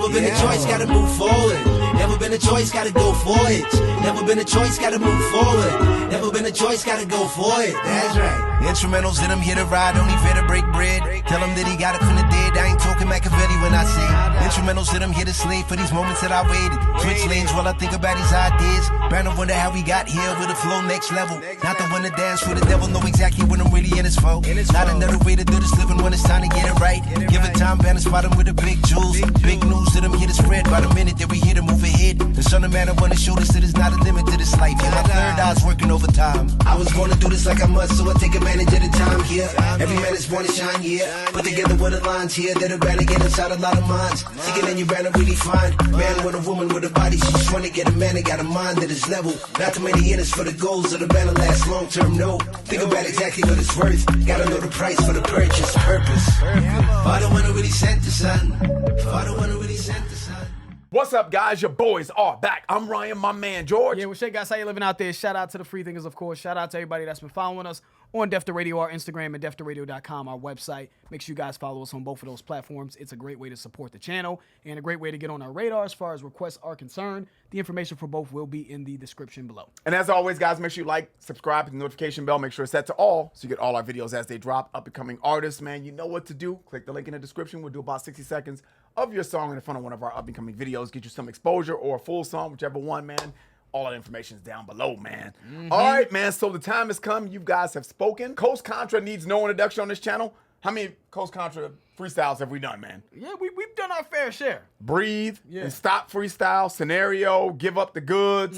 Never been a choice, gotta move forward. Never been a choice, gotta go for it. Never been a choice, gotta move forward. Never been a choice, gotta go for it. That's right. Instrumentals that I'm here to ride, only fair to break bread. Tell him that he got it from the dead. I ain't talking Machiavelli when I say instrumentals that I'm here to slave for these moments that I waited. Switch lanes while I think about these ideas. Bound to wonder how we got here with a flow next level. Not the one to dance for the devil, know exactly when I'm really in his foe. Not another way to do this living when it's time to get it right. Give it time, bound to spot him with the big jewels. Big news that I'm here to spread by the minute that we here to move ahead. The son of man, I wanna show this that it's not a limit to this life. Yeah, my third eye's working overtime. I was born to do this like I must, so I take advantage of the time here. Every man is born to shine here. Put together with the lines here that are bound to get inside a lot of minds. Seeking and you're bound to really find man with a woman with a body. She's trying to get a man that got a mind that is level. Not too many in us for the goals of the bound to last long term. No, think about exactly what it's worth. Gotta know the price for the purchase. Purpose. Father wanna really sent the son. Father wanna really sent the son. What's up, guys? Your boys are back. I'm Ryan, my man, George. Yeah, what's up, guys? How you living out there? Shout out to the free thinkers, of course. Shout out to everybody that's been following us on Def the Radio, our Instagram, and deftheradio.com, our website. Make sure you guys follow us on both of those platforms. It's a great way to support the channel and a great way to get on our radar as far as requests are concerned. The information for both will be in the description below. And as always, guys, make sure you like, subscribe, hit the notification bell. Make sure it's set to all so you get all our videos as they drop. Up-and-coming artists, man, you know what to do. Click the link in the description. We'll do about 60 seconds of your song in front of one of our up-and-coming videos. Get you some exposure or a full song, whichever one, man. All that information is down below, man. All right, man, so the time has come. You guys have spoken. Coast Contra needs no introduction on this channel. How many Coast Contra freestyles have we done, man? Yeah, we've done our fair share. Breathe and Stop freestyle, Scenario, Give Up the Goods,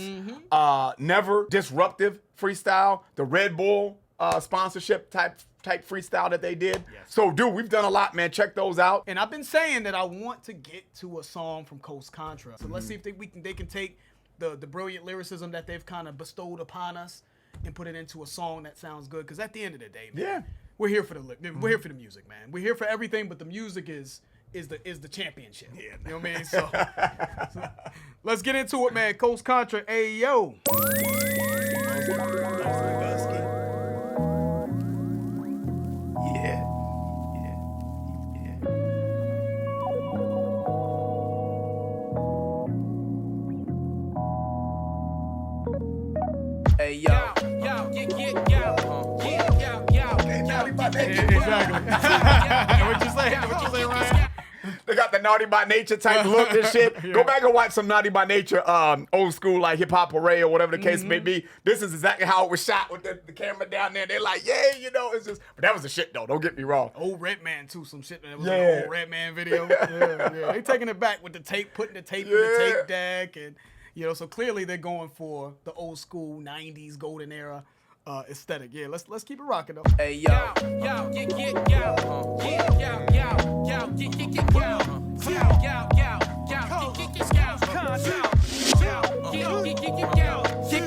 Never, Disruptive freestyle, the Red Bull sponsorship type freestyle that they did. Yes. So, dude, we've done a lot, man. Check those out. And I've been saying that I want to get to a song from Coast Contra. So let's see if they can take the brilliant lyricism that they've kind of bestowed upon us and put it into a song that sounds good. Because at the end of the day, man, we're here for we're here for the music, man. We're here for everything, but the music is the championship. Yeah, you know what I mean? So let's get into it, man. Coast Contra Ayo. Hey, yo. Exactly. What you say, Ryan? They got the Naughty by Nature type look and shit. Yeah. Go back and watch some Naughty by Nature old school like hip hop parade or whatever the case may be. This is exactly how it was shot with the camera down there. They're like, yeah, you know, it's just. But that was the shit though. Don't get me wrong. Old Redman too, some shit that was an old Redman video. Yeah. They taking it back with the tape, putting the tape in the tape deck, and you know, so clearly they're going for the old school '90s golden era aesthetic. Yeah, let's keep it rocking though. Hey yo.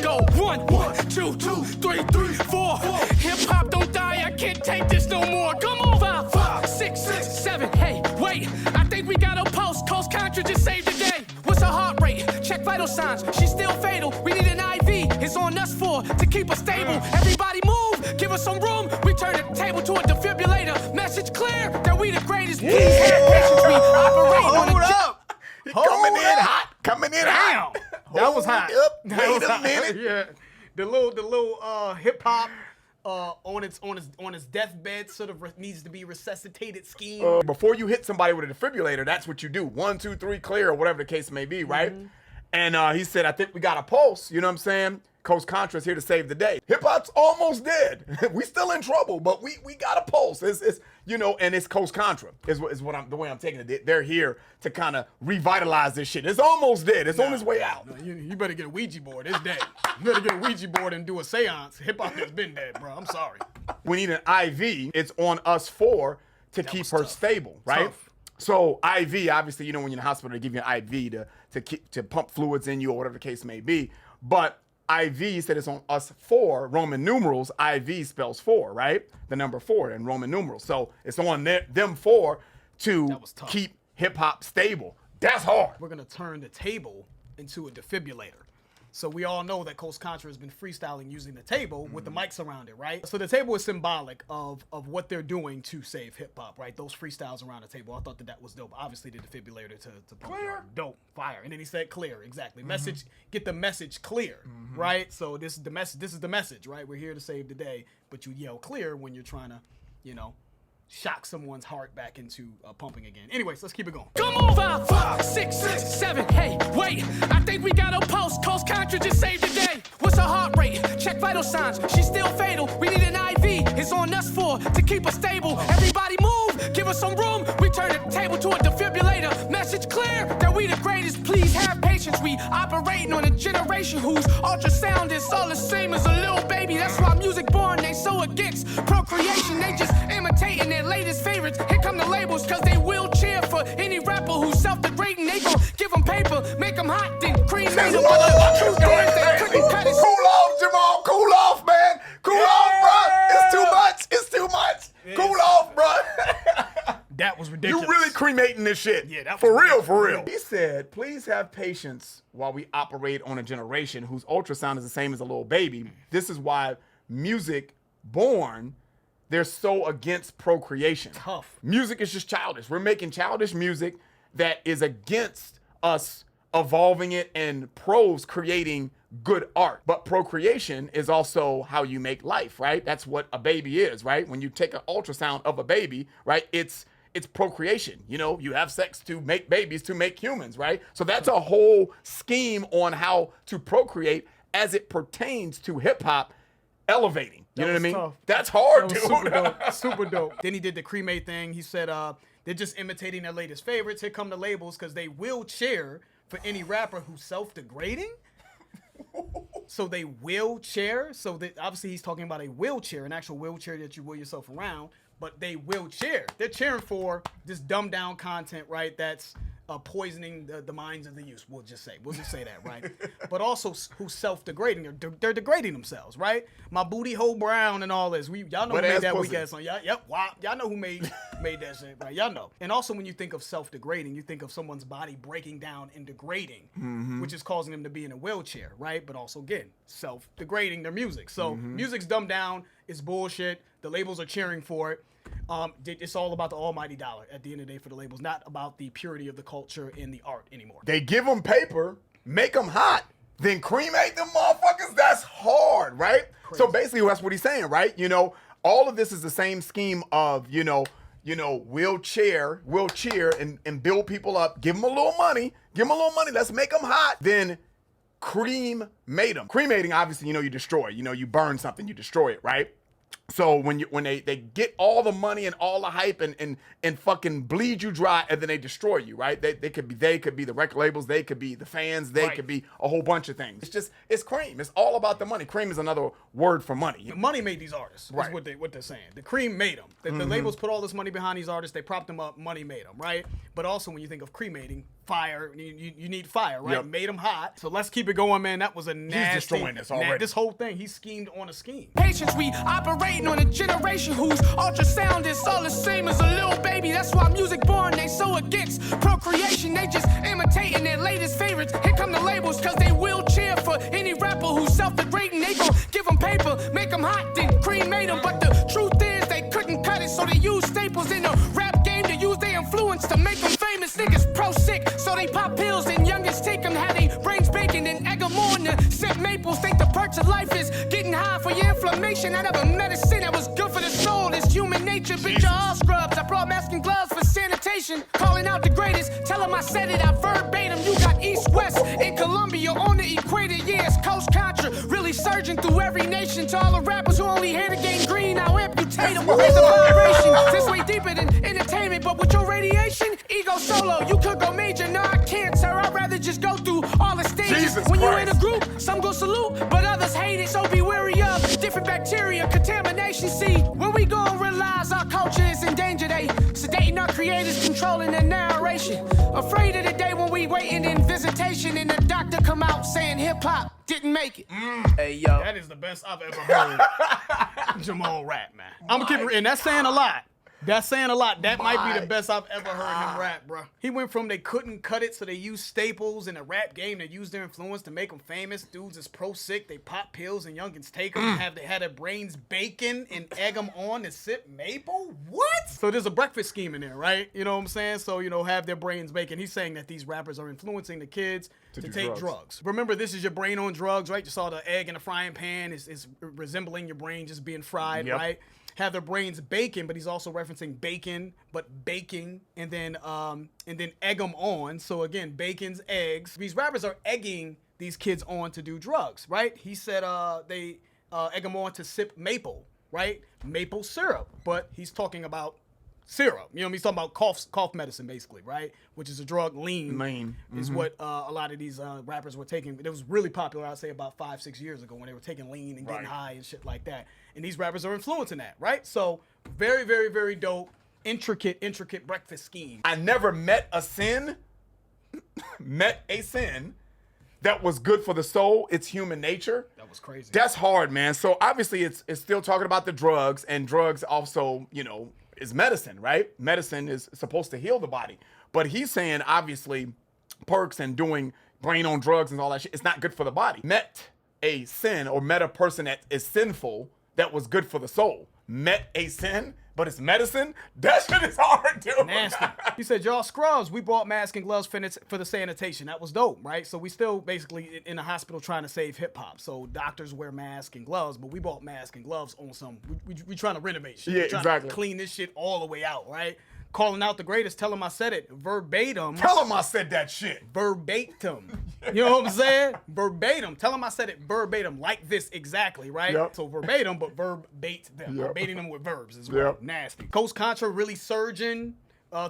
Go 1, 2, 3, 4. Hip hop don't die. I can't take this no more. Come on, 5, 6, 7. Hey, wait. I think we got a pulse. Coast Contra just saved the day. What's her heart rate? Check vital signs. She's still fatal. We need an IV. It's on us to keep us stable. Everybody move. Give us some room. We turn the table to a defibrillator. Message clear that we the greatest. Please have patience. We operate on a job. Coming in hot. That was hot. Wait a minute. Yeah, the little hip hop on its deathbed sort of needs to be resuscitated scheme. Before you hit somebody with a defibrillator, that's what you do. 1, 2, 3, clear, or whatever the case may be, right? And he said, I think we got a pulse. You know what I'm saying? Coast Contra's here to save the day. Hip hop's almost dead. We still in trouble, but we got a pulse. It's you know, and it's Coast Contra is what the way I'm taking it. They're here to kind of revitalize this shit. It's almost dead. It's on its way out. No, you better get a Ouija board. It's dead. You better get a Ouija board and do a seance. Hip hop has been dead, bro. I'm sorry. We need an IV. It's on us four to keep her stable, right? Tough. So IV, obviously, you know, when you're in the hospital, they give you an IV to pump fluids in you or whatever the case may be. But IV said it's on us 4, Roman numerals. IV spells 4, right? The number 4 in Roman numerals. So it's on them 4 to keep hip hop stable. That's hard. We're going to turn the table into a defibrillator. So we all know that Coast Contra has been freestyling using the table with the mics around it, right? So the table is symbolic of what they're doing to save hip hop, right? Those freestyles around the table. I thought that was dope. Obviously, the defibrillator to pump Clear. dope, fire, and then he said clear, exactly. Message, get the message clear, right? So this is the message. This is the message, right? We're here to save the day, but you yell clear when you're trying to, shock someone's heart back into pumping again. Anyways, let's keep it going. Come on, 5, 5, 6, 7. Hey, wait, I think we got a post. Coast Contra just saved the day. What's her heart rate? Check vital signs. She's still fatal. We need an IV. It's on us to keep her stable. Everybody move. Give us some room. We turn the table to a defibrillator. Message clear that we the greatest. Please have patience. We operating on a generation whose ultrasound is all the same as a little baby. That's why music born. They so against procreation. They just imitating their latest favorites. Here come the labels, cause they will cheer for any rapper who's self-degrading. They gon' give them paper, make them hot, then cremate them. But the truth is they couldn't cut it. Cool off, Jamal. Cool off, man. Cool off, bro. It's too much. It's too much. Cool off, bro. That was ridiculous. You really cremating this shit. Yeah, that was for real, ridiculous. for real. He said, please have patience while we operate on a generation whose ultrasound is the same as a little baby. This is why music born, they're so against procreation. Tough. Music is just childish. We're making childish music that is against us evolving it and pros creating good art. But procreation is also how you make life, right? That's what a baby is, right? When you take an ultrasound of a baby, right? It's procreation. You have sex to make babies, to make humans, right? So that's a whole scheme on how to procreate as it pertains to hip hop elevating. You know what I mean? Tough. That's hard, That was dude. super dope. Super dope. Then he did the cremate thing. He said they're just imitating their latest favorites. Here come the labels because they will cheer for any rapper who's self-degrading. So they will cheer. So that obviously he's talking about a wheelchair, an actual wheelchair that you wheel yourself around. But they will cheer. They're cheering for this dumbed down content, right? That's poisoning the minds of the youth. We'll just say that, right? But also who's self-degrading. They're degrading themselves, right? My booty hole brown and all this. Y'all know who made that weak ass song. Yep. Wow. Y'all know who made that shit, right? Y'all know. And also when you think of self-degrading, you think of someone's body breaking down and degrading, which is causing them to be in a wheelchair, right? But also again, self-degrading their music. So music's dumbed down. It's bullshit. The labels are cheering for it. It's all about the almighty dollar at the end of the day for the labels, not about the purity of the culture and the art anymore. They give them paper, make them hot, then cremate them motherfuckers. That's hard, right? Crazy. So basically that's what he's saying, right? All of this is the same scheme of, we'll cheer and build people up, give them a little money, let's make them hot, then cremate them. Cremating, obviously, you destroy, you burn something, you destroy it, right? So when they get all the money and all the hype and fucking bleed you dry and then they destroy you, right? They could be the record labels, they could be the fans, they could be a whole bunch of things. It's cream. It's all about the money. Cream is another word for money. Money made these artists. That's Right. what they're saying. The cream made them. The labels put all this money behind these artists. They propped them up. Money made them, right? But also when you think of cremating, fire, you need fire, right? Yep. Made them hot. So let's keep it going, man. That was a nasty. He's destroying this already. This whole thing, he schemed on a scheme. Patience, we operating on a generation whose ultrasound is all the same as a little baby. That's why music born, they so against procreation. They just imitating their latest favorites. Here come the labels, cause they will cheer for any rapper who's self-degrading. They gon' give them paper, make them hot, then cremate them. But the truth is they couldn't cut it, so they use staples in the rap game to use their influence to make them famous. Niggas pro-sick, so they pop pills and youngest take them. Have they brains baking and egg them on the sip maples. Think the perks of life is getting high for your inflammation. Out of a medicine that was good for the soul. It's human nature, bitch, all scrubs. I brought masks and gloves for sanitation. Calling out the greatest, tell them I said it, I verbatim. You got east-west in Colombia on the equator. Yeah, it's Coast Contra, really surging through every nation. To all the rappers who only here to gain green, I'll amputate them. Raise the vibration. This way deeper than entertainment, but with your radiation, ego solo. You could go major, no I can't, sir. I'd rather just go through all the stages. Jesus when Christ. you in a group, some go salute, but others hate it. So be wary of different bacteria, contamination. See, when we gon' realize our culture is in danger, they sedating our creators, controlling their narration. Afraid of the day when we waiting in visitation and the doctor come out saying hip hop didn't make it. Hey, yo. That is the best I've ever heard Jamal rap, man. I'm gonna keep it, and that's saying a lot. That's saying a lot. That might be the My best I've ever heard him rap, bro. He went from they couldn't cut it, so they used staples in the rap game. They used their influence to make them famous. Dudes is pro-sick. They pop pills and youngins take them. They had their brains bacon and egg them on and sip maple? What? So there's a breakfast scheme in there, right? You know what I'm saying? So, have their brains bacon. He's saying that these rappers are influencing the kids to take drugs. Remember, this is your brain on drugs, right? You saw the egg in the frying pan is resembling your brain just being fried, right? Have their brains bacon, but he's also referencing bacon, but baking, and then egg them on. So again, bacon's eggs. These rappers are egging these kids on to do drugs, right? He said they egg them on to sip maple, right? Maple syrup, but he's talking about syrup. He's talking about cough medicine, basically, right? Which is a drug. Lean is what a lot of these rappers were taking. It was really popular, I'd say, about 5-6 years ago when they were taking lean and getting high and shit like that. And these rappers are influencing that, right? So very, very, very dope, intricate breakfast scheme. I never met a sin that was good for the soul. It's human nature. That was crazy. That's hard, man. So obviously it's still talking about the drugs, and drugs also, is medicine, right? Medicine is supposed to heal the body. But he's saying, obviously, perks and doing brain on drugs and all that shit, it's not good for the body. Met a sin or met a person that is sinful that was good for the soul. Met a sin, but it's medicine? That shit is hard, dude. Nasty. He said, y'all scrubs, we bought masks and gloves for the sanitation. That was dope, right? So we still basically in the hospital trying to save hip hop. So doctors wear masks and gloves, but we bought masks and gloves on some, we trying to renovate shit. Yeah, we trying exactly. to clean this shit all the way out, right? Calling out the greatest, tell him I said it verbatim. Tell him I said that shit. Verbatim. You know what I'm saying? Verbatim. Tell him I said it verbatim, like this exactly, right? Yep. So verbatim, but verbate them. Yep. Verbating them with verbs as well. Yep. Nasty. Coast Contra really surging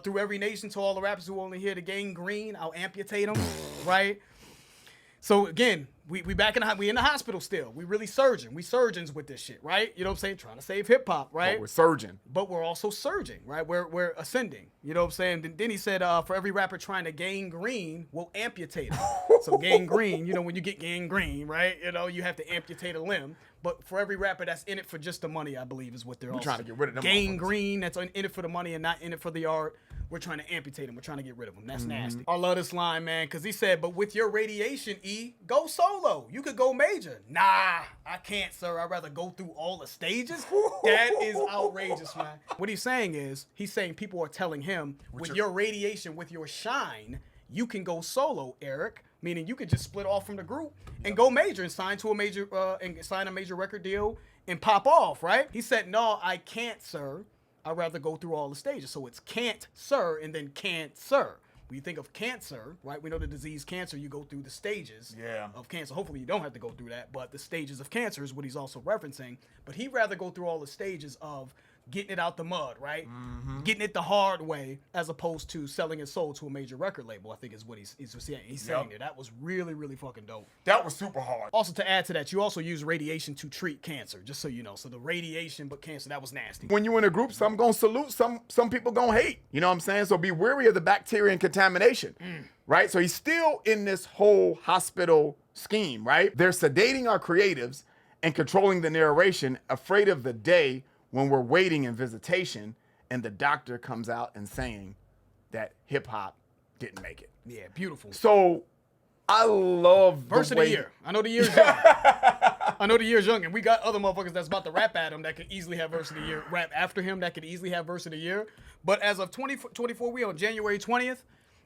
through every nation. To all the rappers who only here to gain green, I'll amputate them, right? So again, we back in we in the hospital still. We really surging. We surgeons with this shit, right? You know what I'm saying? Trying to save hip hop, right? But we're surging. But we're also surging, right? We're ascending. You know what I'm saying? Then he said, for every rapper trying to gain green, we'll amputate him. So gain green, when you get gangrene, right? You have to amputate a limb. But for every rapper that's in it for just the money, I believe is what they're also trying to get rid of them gangrene, that's in it for the money and not in it for the art. We're trying to amputate him. We're trying to get rid of him. That's nasty. I love this line, man, because he said, but with your radiation, E, go solo. You could go major. Nah, I can't, sir. I'd rather go through all the stages. That is outrageous, man. What he's saying is, he's saying people are telling him, with your radiation, with your shine, you can go solo, Eric. Meaning you could just split off from the group and go major and sign to a major sign a major record deal and pop off, right? He said, no, I can't, sir. I'd rather go through all the stages. So it's can't, sir, and then can't, sir. When you think of cancer, right? We know the disease cancer, you go through the stages of cancer. Hopefully you don't have to go through that, but the stages of cancer is what he's also referencing. But he'd rather go through all the stages of getting it out the mud, right? Getting it the hard way, as opposed to selling his soul to a major record label, I think is what he's saying. He's saying there. That was really, really fucking dope. That was super hard. Also, to add to that, you also use radiation to treat cancer, just so you know. So the radiation, but cancer, that was nasty. When you in a group, some gonna salute, some people gonna hate. You know what I'm saying? So be wary of the bacteria and contamination, right? So he's still in this whole hospital scheme, right? They're sedating our creatives and controlling the narration, afraid of the day when we're waiting in visitation and the doctor comes out and saying that hip hop didn't make it. Yeah, beautiful. So I love verse the of way... the year. I know the year's young. I know the year's young, and we got other motherfuckers that's about to rap at him that could easily have verse of the year. Rap after him that could easily have verse of the year. But as of 2024, we on January 20th.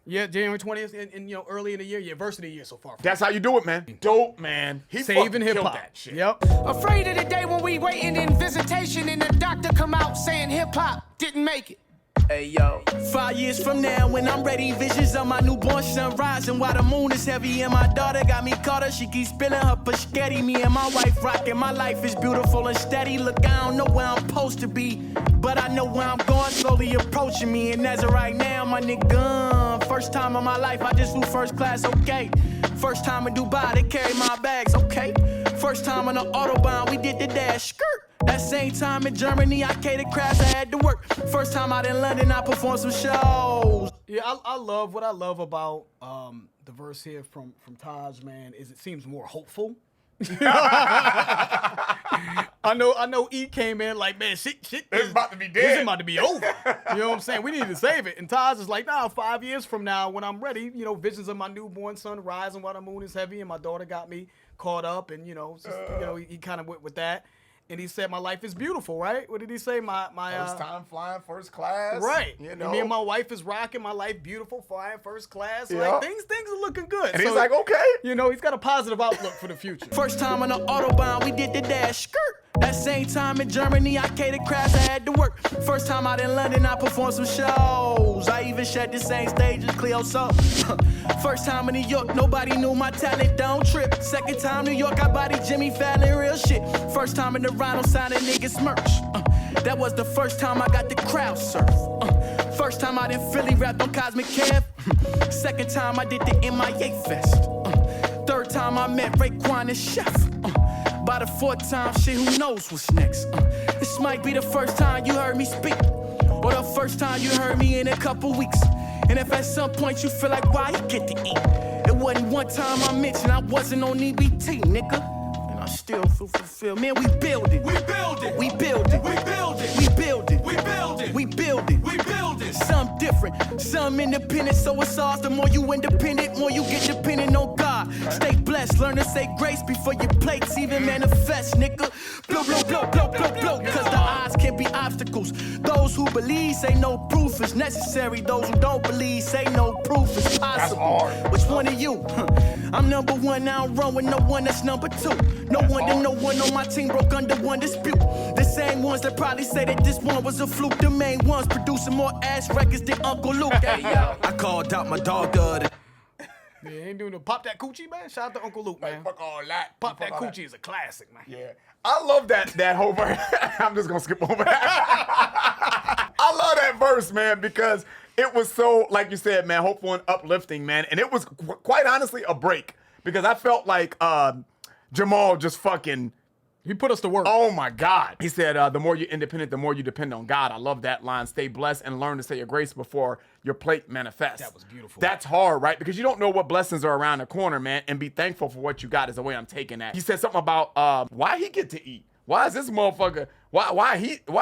Yeah, January 20th, and early in the year, verse of the year so far. That's how you do it, man. Dope, man. He saving hip hop. That shit. Yep. Afraid of the day when we waiting in visitation and the doctor come out saying hip hop didn't make it. Hey yo, 5 years from now when I'm ready, visions of my newborn son rising while the moon is heavy and my daughter got me caught her. She keeps spilling her spaghetti. Me and my wife rocking. My life is beautiful and steady. Look, I don't know where I'm supposed to be, but I know where I'm going, slowly approaching me. And as of right now, my nigga gone. First time in my life, I just flew first class, okay. First time in Dubai, they carry my bags, okay. First time on the Autobahn, we did the dash, skirt. That same time in Germany, I catered crabs, I had to work. First time out in London, I performed some shows. Yeah, I love what I love about the verse here from Taj, man, is it seems more hopeful. I know E came in like, man, shit It's about to be This dead. is about to be over. You know what I'm saying? We need to save it. And Taj is like, nah, 5 years from now, when I'm ready, visions of my newborn son rising while the moon is heavy, and my daughter got me caught up, and he kind of went with that. And he said, my life is beautiful, right? What did he say? My First time flying first class. Right. You And know. me and my wife is rocking my life beautiful, flying first class. Yeah. Like things are looking good. And he's like, okay. He's got a positive outlook for the future. First time on the Autobahn, we did the dash. Skirt. That same time in Germany, I catered crafts, I had to work. First time out in London, I performed some shows. I even shared the same stage as Cleo Soul. First time in New York, nobody knew my talent, don't trip. Second time New York, I body Jimmy Fallon, real shit. First time in the Rhino, signing niggas merch. That was the first time I got the crowd surf. First time out in Philly, rapped on Cosmic Kev. Second time I did the MIA Fest. Third time I met Raekwon and Chef. By the fourth time, shit, who knows what's next? This might be the first time you heard me speak, or the first time you heard me in a couple weeks. And if at some point you feel like, why you get to eat? It wasn't one time I mentioned I wasn't on EBT, nigga. And I still feel fulfilled. Man, we build it. We build it. We build it. We build it. We build it. We build it. We build it. We build it. Some different, some independent, so it's ours. The more you independent, more you get dependent on God. Stay blessed, learn to say grace before your plates even manifest, nigga. Blow, blow, blow, blow, blow, blow, cause the odds can be obstacles. Those who believe say no proof is necessary. Those who don't believe say no proof is possible. hard. Which one of you? I'm number one, now I'm run with no one that's number two. No wonder no one on my team broke under one dispute. The same ones that probably say that this one was a fluke. The main ones producing more ass records than Uncle Luke. Hey, yo. I called out my dog the other. Yeah, ain't doing no pop that coochie, man. Shout out to Uncle Luke, man. Fuck all that. Pop that Fuck all coochie is a classic, man. Yeah. I love that whole verse. I'm just going to skip over that. I love that verse, man, because it was so, like you said, man, hopeful and uplifting, man. And it was quite honestly a break because I felt like Jamal just fucking... He put us to work. Oh my God. He said, the more you're independent, the more you depend on God. I love that line. Stay blessed and learn to say your grace before your plate manifests. That was beautiful. That's hard, right? Because you don't know what blessings are around the corner, man. And be thankful for what you got is the way I'm taking that. He said something about why he get to eat. Why is this motherfucker, why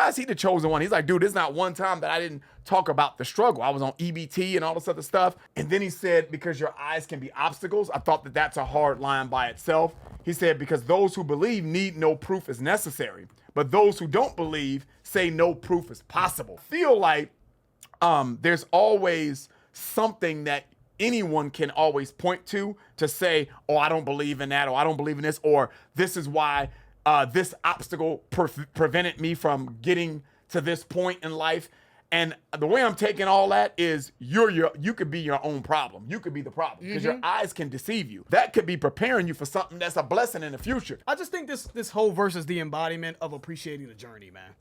is he the chosen one? He's like, dude, there's not one time that I didn't talk about the struggle. I was on EBT and all this other stuff. And then he said, because your eyes can be obstacles. I thought that that's a hard line by itself. He said, because those who believe need no proof is necessary, but those who don't believe say no proof is possible. Feel like there's always something that anyone can always point to say, oh, I don't believe in that, or I don't believe in this, or this is why this obstacle prevented me from getting to this point in life. And the way I'm taking all that is you could be your own problem. You could be the problem because your eyes can deceive you. That could be preparing you for something that's a blessing in the future. I just think this whole verse is the embodiment of appreciating the journey, man.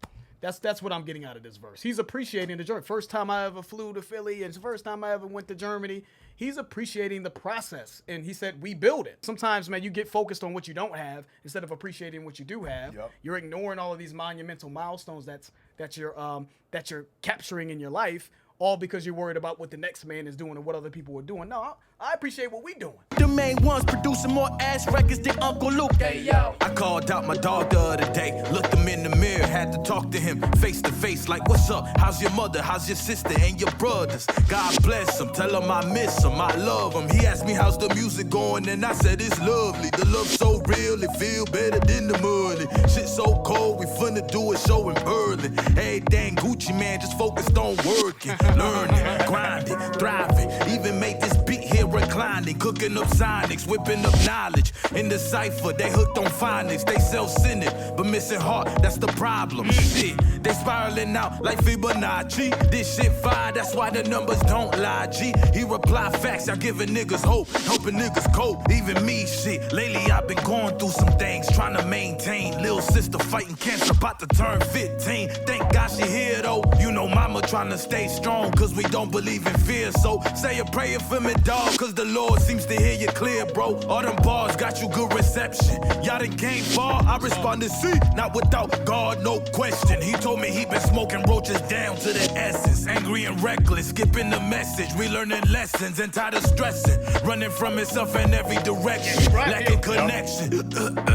That's what I'm getting out of this verse. He's appreciating the journey. First time I ever flew to Philly, and it's the first time I ever went to Germany. He's appreciating the process, and he said, we build it. Sometimes, man, you get focused on what you don't have instead of appreciating what you do have. Yep. You're ignoring all of these monumental milestones that you're capturing in your life, all because you're worried about what the next man is doing and what other people are doing. No, I appreciate what we doing. The main ones producing more ass records than Uncle Luke. Hey, yo. I called out my dog the other day, looked him in the mirror, had to talk to him face to face, like, what's up? How's your mother? How's your sister and your brothers? God bless them, tell them I miss them, I love them. He asked me, how's the music going? And I said, it's lovely. The love so real, it feel better than the money. Shit so cold, we finna do a show in Berlin. Hey, dang Gucci man, just focused on working, learning, grinding, thriving. Even made this beat here reclining, cooking up sonics, whipping up knowledge. In the cipher, they hooked on phonics. They self-centered, but missing heart, that's the problem. Shit, they spiraling out like Fibonacci. This shit fire, that's why the numbers don't lie, G. He reply facts, y'all giving niggas hope, helping niggas cope. Even me, shit, lately I've been going through some things, trying to maintain. Little sister fighting cancer, about to turn 15. Thank God she here though. You know mama trying to stay strong, cause we don't believe in fear. So say a prayer for me, dog, cause the the Lord seems to hear you clear, bro. All them bars got you good reception. Y'all done came far, I respond to see. Not without God, no question. He told me he been smoking roaches down to the essence. Angry and reckless, skipping the message. Relearning lessons and tired of stressing. Running from himself in every direction. Lacking connection.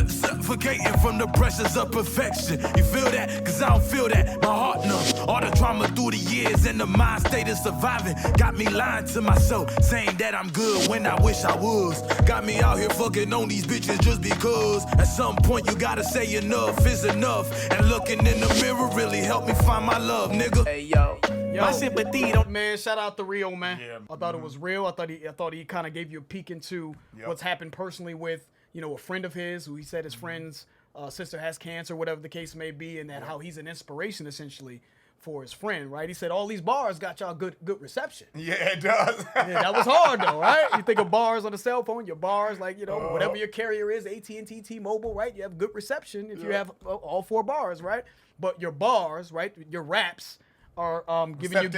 Suffocating from the pressures of perfection. You feel that? Cause I don't feel that. My heart numb. All the trauma through the years and the mind state of surviving got me lying to myself, saying that I'm good when I wish I was. Got me out here fucking on these bitches just because. At some point you gotta say enough is enough. And looking in the mirror really helped me find my love, nigga. Hey, yo. My sympathy don't, man. Shout out to Rio, man. Yeah. I thought it was real. I thought he kind of gave you a peek into what's happened personally with, you know, a friend of his who he said his friend's sister has cancer, whatever the case may be, and that how he's an inspiration essentially for his friend, right? He said all these bars got y'all good reception. Yeah, it does. Yeah, that was hard though, right? You think of bars on the cell phone, your bars, like, you know, whatever your carrier is, AT&T, T-Mobile, right? You have good reception if you have all 4 bars, right? But your bars, right? Your raps are giving you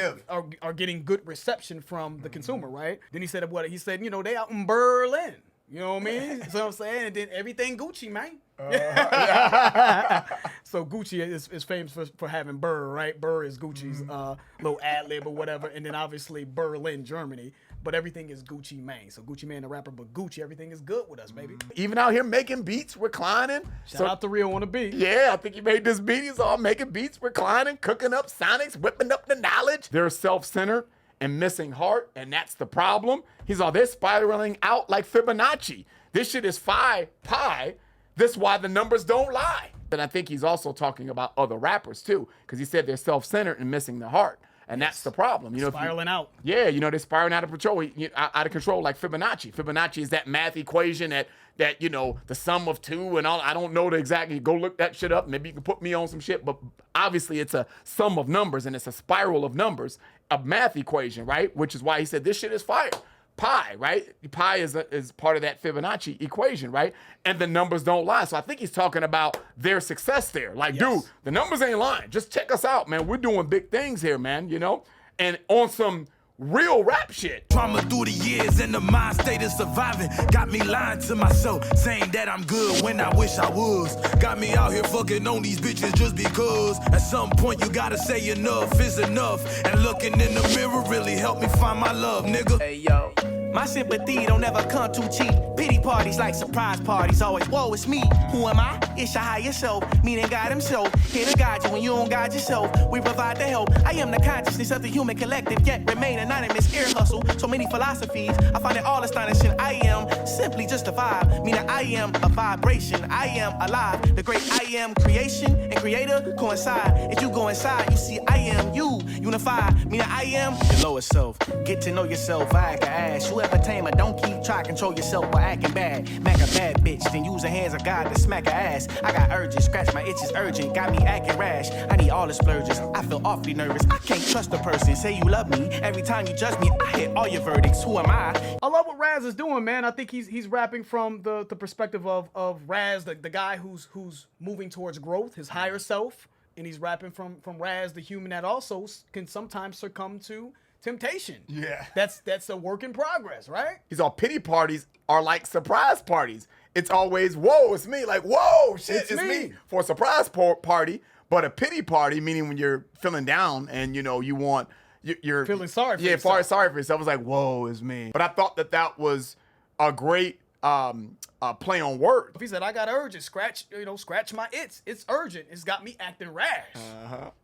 are getting good reception from the consumer, right? Then he said what he said, you know, they out in Berlin. You know what I mean? So I'm saying, and then everything Gucci, man. So Gucci is famous for having Burr, right? Burr is Gucci's little ad lib or whatever, and then obviously Berlin, Germany. But everything is Gucci Mane. So Gucci Mane the rapper, but Gucci, everything is good with us, baby. Even out here making beats, reclining. Shout out to Rio on the beat. Yeah, I think he made this beat. He's all making beats, reclining, cooking up sonics, whipping up the knowledge. They're self-centered and missing heart, and that's the problem. He's all, they're spiraling out like Fibonacci. This shit is pi. This is why the numbers don't lie. And I think he's also talking about other rappers too, because he said they're self-centered and missing the heart. And that's the problem. You know, spiraling out. Yeah, you know, they're spiraling out of control, out of control like Fibonacci. Fibonacci is that math equation that, you know, the sum of 2 and all. I don't know the exact, go look that shit up. Maybe you can put me on some shit, but obviously it's a sum of numbers and it's a spiral of numbers, a math equation, right? Which is why he said this shit is fire. Pi, right? Pi is part of that Fibonacci equation, right? And the numbers don't lie. So I think he's talking about their success there. Like, dude, the numbers ain't lying. Just check us out, man. We're doing big things here, man, you know? And on some real rap shit. Trauma through the years and the mind state of surviving got me lying to myself, saying that I'm good when I wish I was. Got me out here fucking on these bitches just because. At some point you gotta say enough is enough. And looking in the mirror really helped me find my love, nigga. Hey, yo. My sympathy don't ever come too cheap. Pity parties like surprise parties. Always, whoa, it's me. Who am I? It's your higher self. Meaning God himself. Here to guide you when you don't guide yourself. We provide the help. I am the consciousness of the human collective, yet remain anonymous. Ear hustle. So many philosophies. I find it all astonishing. I am simply just a vibe. Meaning I am a vibration. I am alive. The great I am creation and creator coincide. If you go inside, you see I am you. Unified. Meaning I am your lower self. Get to know yourself. I can ask you. Ever tame her, don't keep trying to control yourself by acting bad. Mac a bad bitch, then use the hands of God to smack her ass. I got urges, scratch my itches urgent, got me acting rash. I need all the splurges, I feel awfully nervous. I can't trust a person, say you love me. Every time you judge me, I hit all your verdicts. Who am I? I love what Raz is doing, man. I think he's rapping from the perspective of Raz, the guy who's moving towards growth, his higher self. And he's rapping from Raz, the human that also can sometimes succumb to temptation. Yeah. That's a work in progress, right? He's all, pity parties are like surprise parties. It's always, whoa, it's me. Like, whoa, shit, it's me. For a surprise party, but a pity party, meaning when you're feeling down and, you know, you want, you're feeling sorry for yourself. Yeah, sorry for yourself. I was like, whoa, it's me. But I thought that was a great play on words. He said, I got urges, scratch my it's urgent. It's got me acting rash,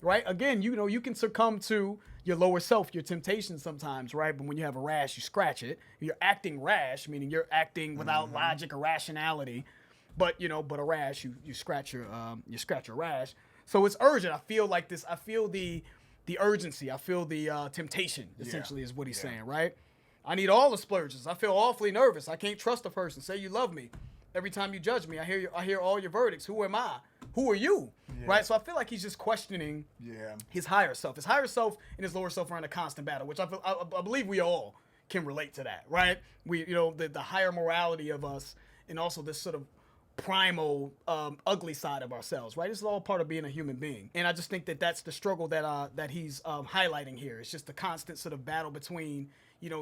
right? Again, you know, you can succumb to your lower self, your temptation sometimes, right? But when you have a rash, you scratch it. You're acting rash, meaning you're acting without logic or rationality. But, you know, a rash, you scratch your rash. So it's urgent. I feel like this. I feel the urgency. I feel the temptation, essentially, is what he's saying, right? I need all the splurges. I feel awfully nervous. I can't trust a person. Say you love me. Every time you judge me, I hear all your verdicts. Who am I? Who are you? Yeah. Right? So I feel like he's just questioning his higher self. His higher self and his lower self are in a constant battle, which I believe we all can relate to that, right? We, you know, the higher morality of us and also this sort of primal, ugly side of ourselves, right? This is all part of being a human being. And I just think that that's the struggle that he's highlighting here. It's just the constant sort of battle between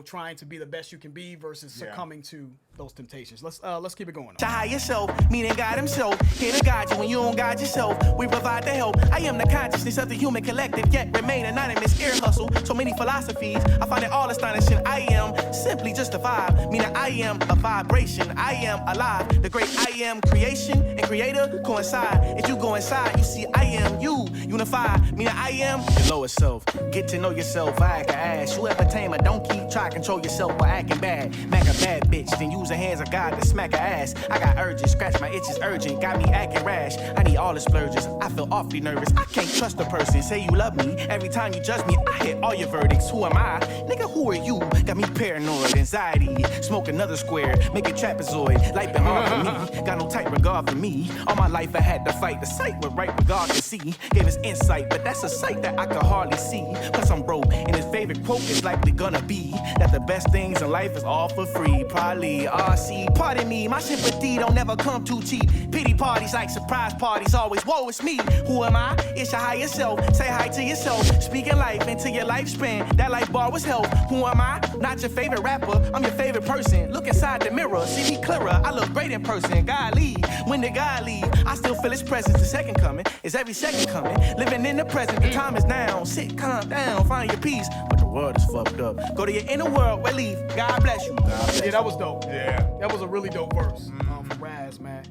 trying to be the best you can be versus succumbing to those temptations. Let's keep it going. To higher self, meaning God himself. Here to guide you when you don't guide yourself. We provide the help. I am the consciousness of the human collective, yet remain anonymous. Ear hustle, so many philosophies. I find it all astonishing. I am simply just a vibe, meaning I am a vibration. I am alive. The great I am creation and creator coincide. If you go inside, you see I am you. Unified, meaning I am your lower self. Get to know yourself, I can ask. You ever tame a donkey? Try to control yourself by acting bad. Mac a bad bitch, then use the hands of God to smack her ass. I got urges, scratch my itches urgent, got me acting rash. I need all the splurges, I feel awfully nervous. I can't trust a person, say you love me. Every time you judge me, I hit all your verdicts. Who am I? Nigga, who are you? Got me paranoid, anxiety. Smoke another square, make it trapezoid. Life been hard for me, got no tight regard for me. All my life I had to fight the sight with right regard to see. Gave us insight, but that's a sight that I could hardly see. Plus I'm broke, and his favorite quote is likely gonna be that the best things in life is all for free. Probably RC, pardon me, my sympathy don't never come too cheap. Pity parties like surprise parties, always woe is me. Who am I? It's your higher self. Say hi to yourself. Speaking life into your lifespan. That life bar was health. Who am I? Not your favorite rapper. I'm your favorite person. Look inside the mirror, see me clearer. I look great in person. God leave. When did God leave? I still feel his presence. The second coming is every second coming. Living in the present. The time is now. Sit, calm down, find your peace. But the world is fucked up. Go to your inner world, relief. God bless you. Yeah, that was dope. Yeah. That was a really dope verse from Raz, man.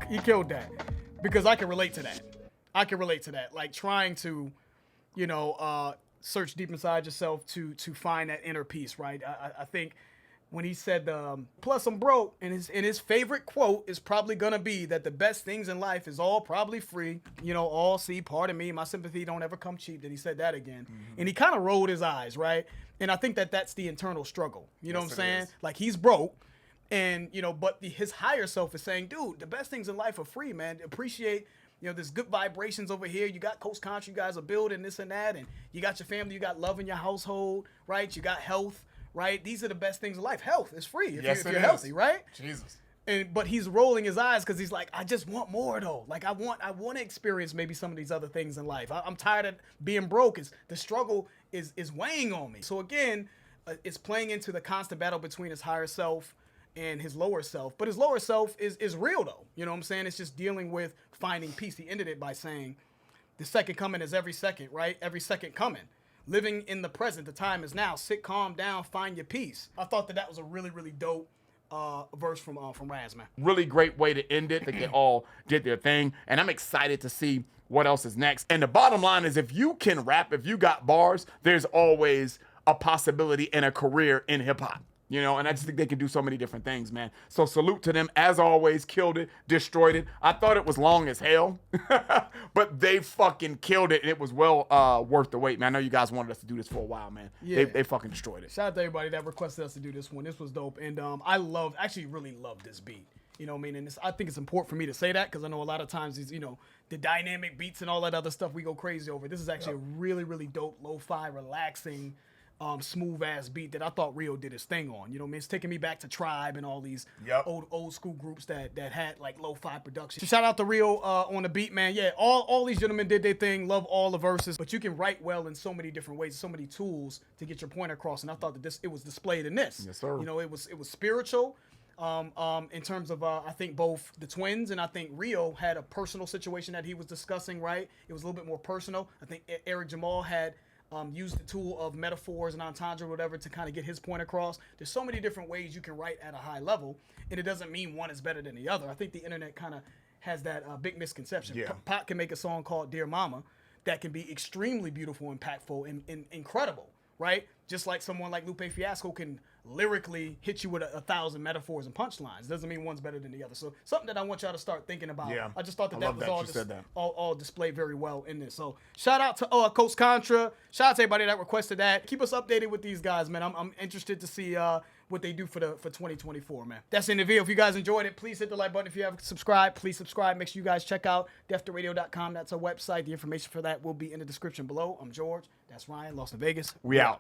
He killed that because I can relate to that. Like trying to, search deep inside yourself to find that inner peace, right? I think when he said, plus I'm broke, and his favorite quote is probably gonna be that the best things in life is all probably free. All see, pardon me, my sympathy don't ever come cheap. That he said that again. And he kind of rolled his eyes, right? And I think that's the internal struggle. You know what I'm saying? Like he's broke. And, but his higher self is saying, dude, the best things in life are free, man. Appreciate, there's good vibrations over here. You got Coast Contra, you guys are building this and that. And you got your family, you got love in your household, right? You got health, right? These are the best things in life. Health is free if you're healthy, right? Jesus. But he's rolling his eyes because he's like, I just want more though. Like I want to experience maybe some of these other things in life. I'm tired of being broke. The struggle is weighing on me. So again, it's playing into the constant battle between his higher self and his lower self. But his lower self is real though. You know what I'm saying? It's just dealing with finding peace. He ended it by saying, the second coming is every second, right? Every second coming. Living in the present, the time is now. Sit calm down, find your peace. I thought that was a really, really dope verse from Raz, man. Really great way to end it. They all did their thing. And I'm excited to see what else is next. And the bottom line is if you can rap, if you got bars, there's always a possibility in a career in hip hop. And I just think they can do so many different things, man. So salute to them. As always, killed it, destroyed it. I thought it was long as hell, but they fucking killed it, and it was well worth the wait, man. I know you guys wanted us to do this for a while, man. Yeah. They fucking destroyed it. Shout out to everybody that requested us to do this one. This was dope, and I really love this beat. You know what I mean? And I think it's important for me to say that because I know a lot of times these, the dynamic beats and all that other stuff we go crazy over. This is actually a really, really dope, lo-fi, relaxing, smooth ass beat that I thought Rio did his thing on. You know what I mean? It's taking me back to Tribe and all these old school groups that had like lo-fi production. So shout out to Rio on the beat, man. Yeah, all these gentlemen did their thing. Love all the verses, but you can write well in so many different ways, so many tools to get your point across. And I thought that it was displayed in this. Yes, sir. It was spiritual. In terms of, I think both the twins and I think Rio had a personal situation that he was discussing, right? It was a little bit more personal. I think Eric Jamal had used the tool of metaphors and entendre or whatever to kind of get his point across. There's so many different ways you can write at a high level, and it doesn't mean one is better than the other. I think the internet kind of has that big misconception. Yeah. Pac can make a song called Dear Mama that can be extremely beautiful, impactful, and incredible, right? Just like someone like Lupe Fiasco can lyrically hit you with 1,000 metaphors and punchlines. Doesn't mean one's better than the other. So something that I want y'all to start thinking about. Yeah. I just thought that was all displayed very well in this. So shout out to Coast Contra. Shout out to everybody that requested that. Keep us updated with these guys, man. I'm interested to see what they do for 2024, man. That's in the video. If you guys enjoyed it, please hit the like button. If you haven't subscribed, please subscribe. Make sure you guys check out defteradio.com. That's our website. The information for that will be in the description below. I'm George. That's Ryan, Lost in Vegas. We out.